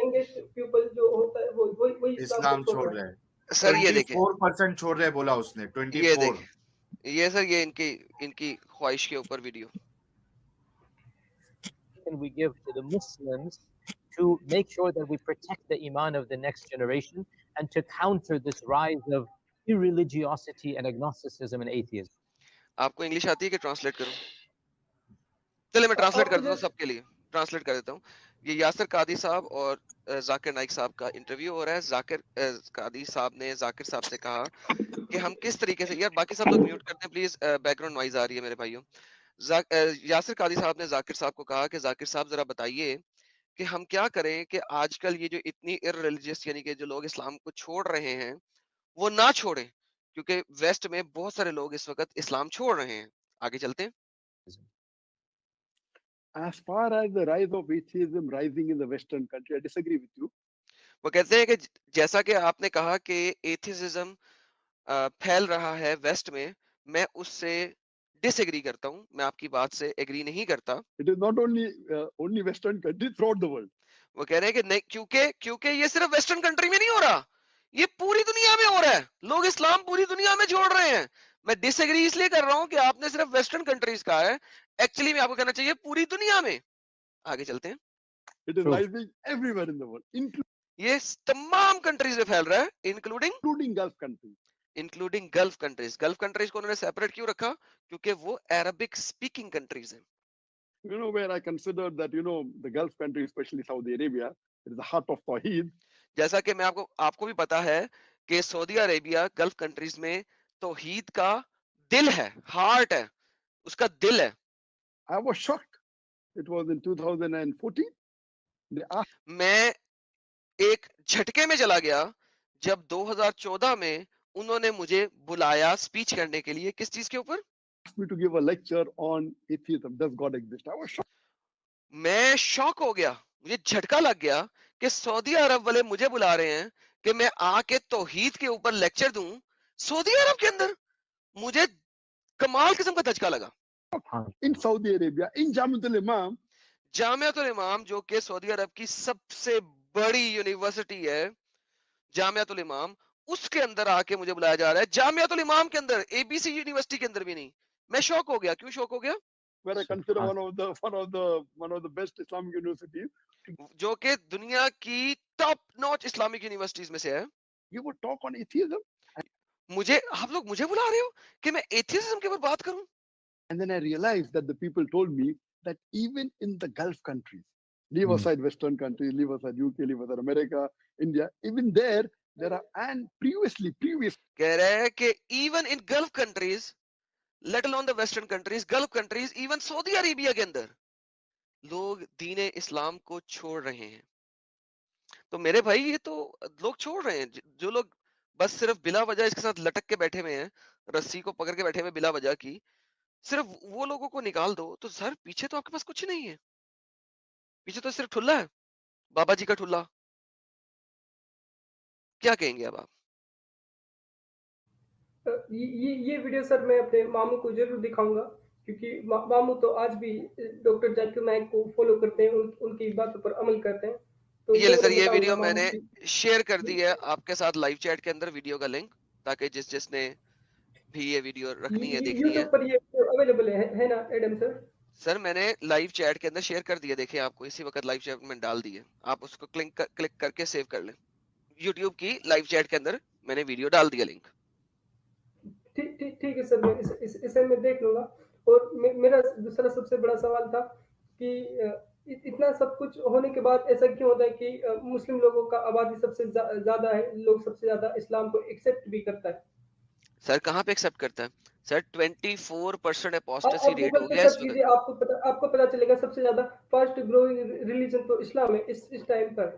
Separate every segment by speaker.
Speaker 1: youngest people جو ہوتا ہے وہی
Speaker 2: اسلام چھوڑ رہے ہیں.
Speaker 3: سر یہ دیکھیں
Speaker 2: 24% چھوڑ رہے بولا اس نے. 24.
Speaker 3: یہ دیکھیں یہ سر یہ ان کی خواہش کے اوپر video.
Speaker 4: We give to the Muslims to make sure that we protect the iman of the next generation and to counter this rise of irreligiosity and agnosticism and atheism.
Speaker 3: آپ کو انگلش آتی ہے کہ ٹرانسلیٹ کروں؟ چلے میں translate کر دیتا ہوں سب کے لیے. ٹرانسلیٹ کر دیتا ہوں. یہ یاسر قادری صاحب اور ذاکر نائک صاحب کا انٹرویو ہو رہا ہے. ذاکر قادری صاحب نے ذاکر صاحب سے کہا کہ ہم کس طریقے سے, یار باقی سب لوگ میوٹ کرتے ہیں پلیز, بیک گراؤنڈ نوائز آ رہی ہے میرے بھائیوں. یاسر قادری صاحب نے ذاکر صاحب کو کہا کہ ذاکر صاحب ذرا بتائیے کہ ہم کیا کریں کہ آج کل یہ جو اتنی ارریلیجیس یعنی کہ جو لوگ اسلام کو چھوڑ رہے ہیں وہ نہ چھوڑیں, کیونکہ ویسٹ میں بہت سارے لوگ اس وقت اسلام چھوڑ رہے ہیں. آگے چلتے ہیں.
Speaker 5: As far as the rise of atheism rising in the Western country, I disagree with you.
Speaker 3: وہ کہتے ہیں کہ جیسا کہ آپ نے کہا کہ ایتھیزم پھیل رہا ہے ویسٹ میں, میں اس سے ڈس ایگری کرتا ہوں, میں آپ کی بات سے ایگری نہیں کرتا.
Speaker 5: It is not only Western countries, throughout the world.
Speaker 3: وہ کہہ رہے ہیں کہ نہیں, کیونکہ یہ صرف ویسٹرن کنٹری میں نہیں ہو رہا, یہ پوری دنیا میں ہو رہا ہے. لوگ اسلام پوری دنیا میں چھوڑ رہے ہیں. میں ڈس ایگری اس لیے کر رہا ہوں کہ آپ نے صرف ویسٹرن کنٹریز کہا ہے, ایکچولی میں آپ کو کہنا چاہیے پوری دنیا میں. آگے چلتے ہیں.
Speaker 5: It is rising everywhere in the world,
Speaker 3: یہ تمام کنٹریز میں پھیل رہا ہے,
Speaker 5: including Gulf countries.
Speaker 3: Including golf countries. Golf countries کو انہوں نے سیپریٹ کیوں رکھا؟ کیونکہ وہ عربک اسپیکنگ کنٹریز ہیں.
Speaker 5: You know where I consider that, the Gulf countries, especially Saudi Arabia, it is the heart of Tawheed.
Speaker 3: جیسا کہ میں آپ کو بھی پتا ہے کہ سعودی عربیہ گلف کنٹریز میں توحید کا دل ہے, ہارٹ ہے, اس کا دل ہے.
Speaker 5: I was shocked. It was in 2014.
Speaker 3: میں ایک جھٹکے میں چلا گیا جب 2014 میں انہوں نے مجھے بلایا اسپیچ کرنے کے لیے. کس چیز کے اوپر؟
Speaker 5: Me to give a lecture on atheism. Does God exist? I was shocked.
Speaker 3: میں شاک ہو گیا, مجھے جھٹکا لگ گیا کہ سعودی عرب والے مجھے بلا رہے ہیں کہ میں آ کے توحید کے اوپر لیکچر دوں سعودی عرب کے اندر. مجھے کمال قسم کا دھچکا لگا.
Speaker 5: In Saudi Arabia, in Jamiatul Imam,
Speaker 3: Jamiatul الامام جو کہ سعودی عرب کی سب سے بڑی یونیورسٹی ہے, جامعۃ الامام, اس کے اندر آ کے مجھے بلایا جا رہا ہے. جامعۃ الامام کے اندر, اے بی سی یونیورسٹی کے اندر بھی نہیں. میں شوق ہو گیا. کیوں شوق ہو گیا؟
Speaker 5: where I consider one of the best Islamic universities.
Speaker 3: جو کہ دنیا کی ٹاپ نوچ اسلامک یونیورسٹیز میں سے ہے.
Speaker 5: You would talk on atheism.
Speaker 3: آپ لوگ مجھے بلا رہے ہو کہ میں ایتھیزم کے اوپر بات کروں.
Speaker 5: And then I realized that the people told me that even in the Gulf countries, leave aside Western countries, leave aside UK, leave aside America, India, even there are, and previous
Speaker 3: کہہ رہے ہیں کہ even in Gulf countries, let alone the Western countries, Gulf countries, even سعودی عربیہ کے اندر لوگ دین اسلام کو چھوڑ رہے ہیں. تو میرے بھائی یہ تو لوگ چھوڑ رہے ہیں, جو لوگ بس صرف بلا وجہ اس کے ساتھ لٹک کے بیٹھے ہوئے ہیں, رسی کو پکڑ کے بیٹھے ہوئے بلا وجہ کی, صرف وہ لوگوں کو نکال دو تو سر پیچھے تو آپ کے پاس کچھ نہیں ہے. پیچھے تو صرف ٹھلا ہے, بابا جی کا ٹھلا. کیا کہیں گے اب آپ؟
Speaker 1: یہ ویڈیو سر میں اپنے ماموں کو ضرور دکھاؤں گا, کیونکہ ماموں تو آج بھی ڈاکٹر ذاکر نائک کو فالو کرتے ہیں, ان کی باتوں پر عمل کرتے ہیں. تو
Speaker 3: یہ سر یہ ویڈیو میں نے شیئر کر دی ہے آپ کے ساتھ لائیو چیٹ کے اندر, ویڈیو کا لنک, تاکہ جس نے بھی یہ ویڈیو رکھنی ہے, دیکھنی ہے.
Speaker 1: یوٹیوب پر یہ اویلیبل ہے نا ایڈم سر؟
Speaker 3: سر میں نے لائیو چیٹ کے اندر شیئر کر دیا, دیکھیں آپ کو اسی وقت لائیو چیٹ میں ڈال دی ہے, آپ اس کو کلک کر کے سیو کر لیں. یوٹیوب کی لائیو چیٹ کے اندر میں نے ویڈیو ڈال دیا لنک.
Speaker 1: ٹھیک ہے سر, میں اسے میں دیکھ لوں گا. اور میرا دوسرا سب سے بڑا سوال تھا کہ اتنا سب کچھ ہونے کے بعد ایسا کیوں ہوتا ہے کہ مسلم لوگوں کا آبادی سب سے زیادہ ہے, لوگ سب سے زیادہ اسلام کو ایکسیپٹ بھی کرتا ہے.
Speaker 3: سر کہاں پہ ایکسیپٹ کرتا ہے؟ سر 24% اپوسٹسی ریٹ ہو گیا اس
Speaker 1: وقت. آپ کو پتا چلے گا سب سے زیادہ فاسٹ گروئنگ ریلیجن تو اسلام ہے اس ٹائم پر.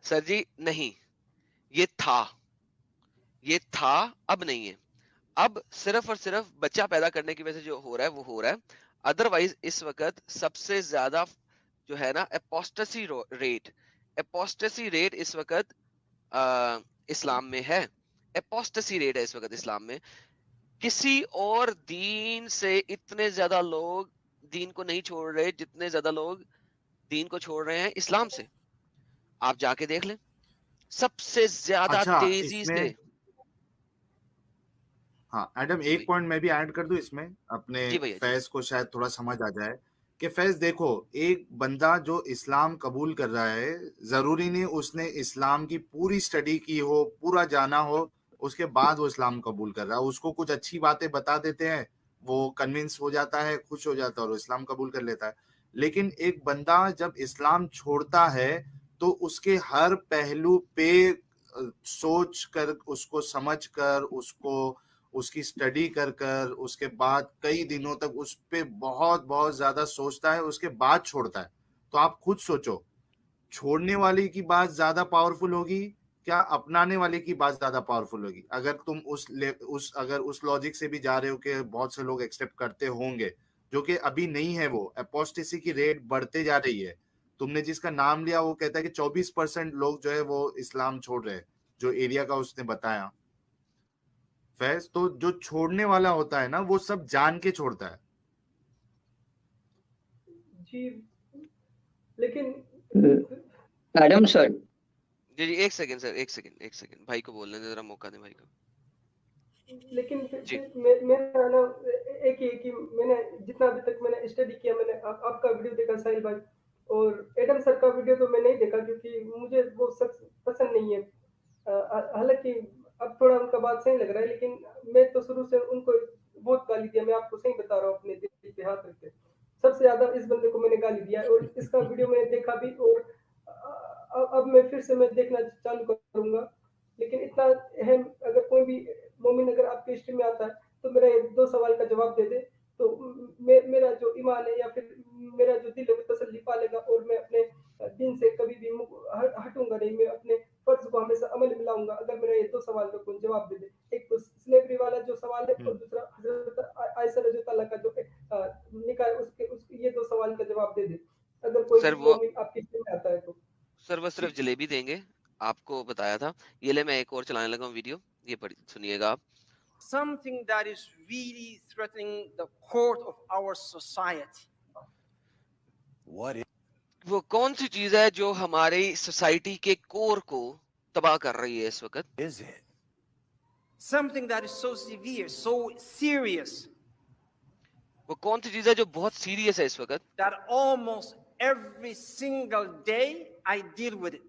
Speaker 3: سر جی نہیں, یہ تھا, اب نہیں ہے. اب صرف اور صرف بچہ پیدا کرنے کی وجہ سے جو ہو رہا ہے وہ ہو رہا ہے. ادروائز اس وقت سب سے زیادہ جو ہے نا اپوسٹسی ریٹ اس وقت اسلام میں ہے. اپوسٹسی ریٹ ہے اس وقت اسلام میں. کسی اور دین سے اتنے زیادہ لوگ دین کو نہیں چھوڑ رہے جتنے زیادہ لوگ دین کو چھوڑ رہے ہیں اسلام سے. آپ جا کے دیکھ لیں سب سے زیادہ
Speaker 2: اچھا
Speaker 3: تیزی
Speaker 2: اس
Speaker 3: سے.
Speaker 2: میں ہاں ایڈم ایک پوائنٹ میں بھی ایڈ کر دوں اس میں اپنے
Speaker 3: جی بھیا جی.
Speaker 2: فیض کو شاید تھوڑا سمجھ آ جائے کہ فیض دیکھو ایک بندہ جو اسلام قبول کر رہا ہے ضروری نہیں اس نے اسلام کی پوری اسٹڈی کی ہو پورا جانا ہو اس کے بعد وہ اسلام قبول کر رہا ہے. اس کو کچھ اچھی باتیں بتا دیتے ہیں وہ کنونس ہو جاتا ہے خوش ہو جاتا ہے اور اسلام قبول کر لیتا ہے. لیکن ایک بندہ جب اسلام چھوڑتا ہے تو اس کے ہر پہلو پہ سوچ کر اس کو سمجھ کر اس کو اس کی اسٹڈی کر کر اس کے بعد کئی دنوں تک اس پہ بہت بہت زیادہ سوچتا ہے اس کے بعد چھوڑتا ہے. تو آپ خود سوچو چھوڑنے والے کی بات زیادہ پاورفل ہوگی کیا اپنانے والے کی بات زیادہ پاورفل ہوگی؟ اگر تم اگر اس لاجک سے بھی جا رہے ہو کہ بہت سے لوگ ایکسیپٹ کرتے ہوں گے جو کہ ابھی نہیں ہے وہ اپوسٹیسی کی ریٹ بڑھتے جا رہی ہے. تم نے جس کا نام لیا وہ کہتا ہے کہ 24% لوگ جو ہے وہ اسلام چھوڑ رہے ہیں جو ایریا کا اس نے بتایا فیض. تو جو چھوڑنے والا ہوتا ہے نا وہ سب جان کے چھوڑتا ہے.
Speaker 1: جی لیکن
Speaker 6: ایڈم سر
Speaker 3: جی جی ایک سیکنڈ سر ایک سیکنڈ بھائی کو بولنے دیں ذرا موقع دیں بھائی کو.
Speaker 1: لیکن
Speaker 3: جی.
Speaker 1: میرا نا ایک ہی کہ میں نے جتنا ابھی تک میں نے اسٹڈی کیا میں نے آپ کا ویڈیو دیکھا ساحل بھائی اور ایڈم سر کا ویڈیو تو میں نہیں دیکھا کیونکہ مجھے وہ شخص پسند نہیں ہے. حالانکہ اب تھوڑا ان کا بات صحیح لگ رہا ہے لیکن میں تو شروع سے ان کو بہت گالی دیا. میں آپ کو صحیح بتا رہا ہوں اپنے دل پہ ہاتھ رکھ کے سب سے زیادہ اس بندے کو میں نے گالی دیا اور اس کا ویڈیو میں نے دیکھا بھی اور اب میں پھر سے میں دیکھنا چالو کروں گا. لیکن اتنا اہم اگر کوئی بھی مومن اگر آپ کی ہسٹری میں آتا ہے تو میرا یہ 2 سوال کا جواب دے دے تو میرا جو ایمان ہے یا پھر میرا جو دل ہے وہ تسلی پا لے گا اور میں اپنے دین سے کبھی بھی ہٹوں گا نہیں. میں اپنے فرض کو ہمیشہ عمل میں لاؤں گا اگر میرا یہ 2 سوال کا کوئی جواب دے دے. ایک تو سلیوری والا جو سوال ہے اور دوسرا حضرت عائشہ رضی اللہ تعالیٰ کا جو نکاح ہے اس کے یہ 2 سوال کا جواب دے دے اگر کوئی
Speaker 3: سر
Speaker 1: بھی
Speaker 3: وہ
Speaker 1: مومن آپ کی ہسٹری میں آتا ہے تو.
Speaker 3: سر وہ صرف جلیبی دیں گے آپ کو بتایا تھا. یہ لے میں ایک اور چلانے لگا ہوں ویڈیو یہ سنیے گا آپ.
Speaker 7: Something that is really threatening the core of our society.
Speaker 8: What is
Speaker 3: وہ کون سی چیز ہے جو ہماری سوسائٹی کے کور کو تباہ کر رہی ہے اس وقت؟
Speaker 8: it?
Speaker 7: Something that is so severe, so serious,
Speaker 3: وہ کون سی چیز ہے جو بہت سیریس ہے اس وقت
Speaker 7: that almost every single day I deal with it.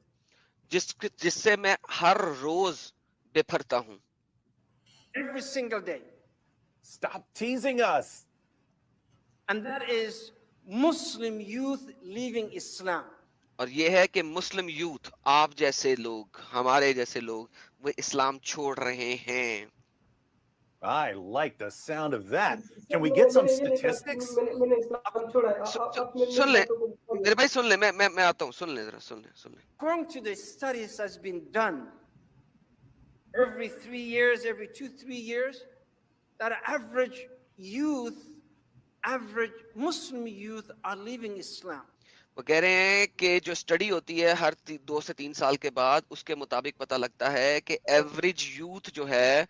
Speaker 3: جس سے میں ہر روز بپھرتا ہوں.
Speaker 7: Every single day.
Speaker 8: Stop teasing us.
Speaker 7: And that is Muslim youth leaving Islam.
Speaker 3: اور یہ ہے کہ مسلم یوتھ آپ جیسے لوگ ہمارے جیسے لوگ وہ اسلام چھوڑ رہے ہیں.
Speaker 8: I like the sound of that. Can we get some statistics?
Speaker 1: میں نے اسلام چھوڑا ہے.
Speaker 3: سن لیں میرے بھائی سن لیں میں آتا ہوں. سن لیں ذرا سن لیں.
Speaker 7: According to the studies that's been done, every 3 years, every 2-3 years, that average Muslim youth are leaving Islam.
Speaker 3: وہ کہہ رہے ہیں کہ جو اسٹڈی ہوتی ہے ہر 2 سے 3 سال کے بعد اس کے مطابق پتہ لگتا ہے کہ ایوریج یوتھ جو ہے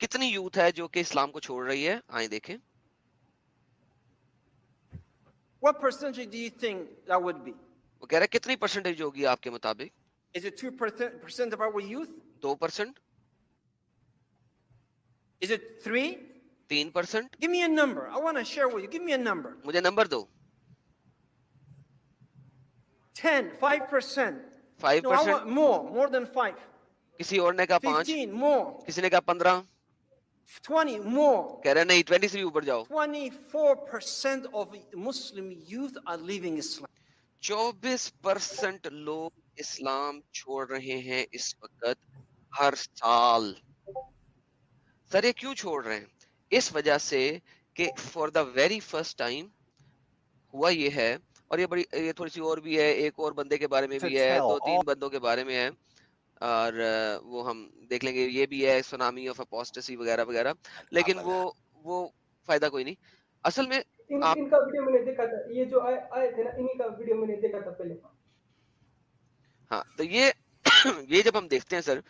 Speaker 3: کتنی یوتھ ہے جو کہ اسلام کو چھوڑ رہی ہے. آئیں دیکھیں.
Speaker 7: What percentage do you think that would be?
Speaker 3: وہ کہہ رہے ہیں کتنی پرسنٹیج ہوگی آپ کے مطابق؟
Speaker 7: Is it 2% of our youth?
Speaker 3: 2%؟
Speaker 7: Is it 3?
Speaker 3: 3%؟
Speaker 7: Give me a number. I want to share with you. Give me a number.
Speaker 3: مجھے number do.
Speaker 7: 10, 5%.
Speaker 3: 5%؟
Speaker 7: No, I want more than 5.
Speaker 3: کسی اور نے کہا 5.
Speaker 7: 15, more.
Speaker 3: کسی نے کہا 15.
Speaker 7: 20, more.
Speaker 3: کہہ رہے نہیں 20 سے بھی اوپر جاؤ.
Speaker 7: 24% of Muslim youth are leaving Islam.
Speaker 3: 24% لوگ اسلام چھوڑ رہے ہیں اس وقت ہر سال. سر یہ کیوں چھوڑ رہے ہیں؟ اس وجہ سے کہ for the very first time ہوا یہ ہے اور یہ تھوڑی سی اور بھی ہے ایک اور بندے کے بارے میں بھی ہے 2-3 بندوں کے بارے میں ہے اور وہ ہم دیکھ لیں گے. یہ بھی ہے سونامی آف اپوسٹسی وغیرہ وغیرہ لیکن وہ فائدہ کوئی نہیں. اصل میں
Speaker 1: ان کا ویڈیو میں نے دیکھا تھا یہ جو آئے تھے نا انہی کا ویڈیو میں نے دیکھا تھا پہلے.
Speaker 3: ہاں تو یہ جب ہم دیکھتے ہیں سر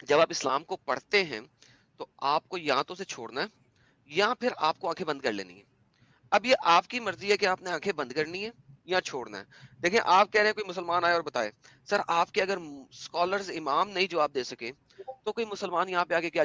Speaker 3: جب آپ اسلام کو پڑھتے ہیں تو آپ کو یا تو اسے چھوڑنا ہے یا پھر آپ کو آنکھیں بند کر لینی ہے. اب یہ آپ کی مرضی ہے کہ آپ نے آنکھیں بند کرنی ہے یا چھوڑنا ہے. دیکھیں آپ کہہ رہے ہیں کوئی مسلمان آئے اور بتائے, سر آپ کے اگر اسکالرز امام نہیں جواب دے سکے تو کوئی مسلمان یہاں پہ آگے کیا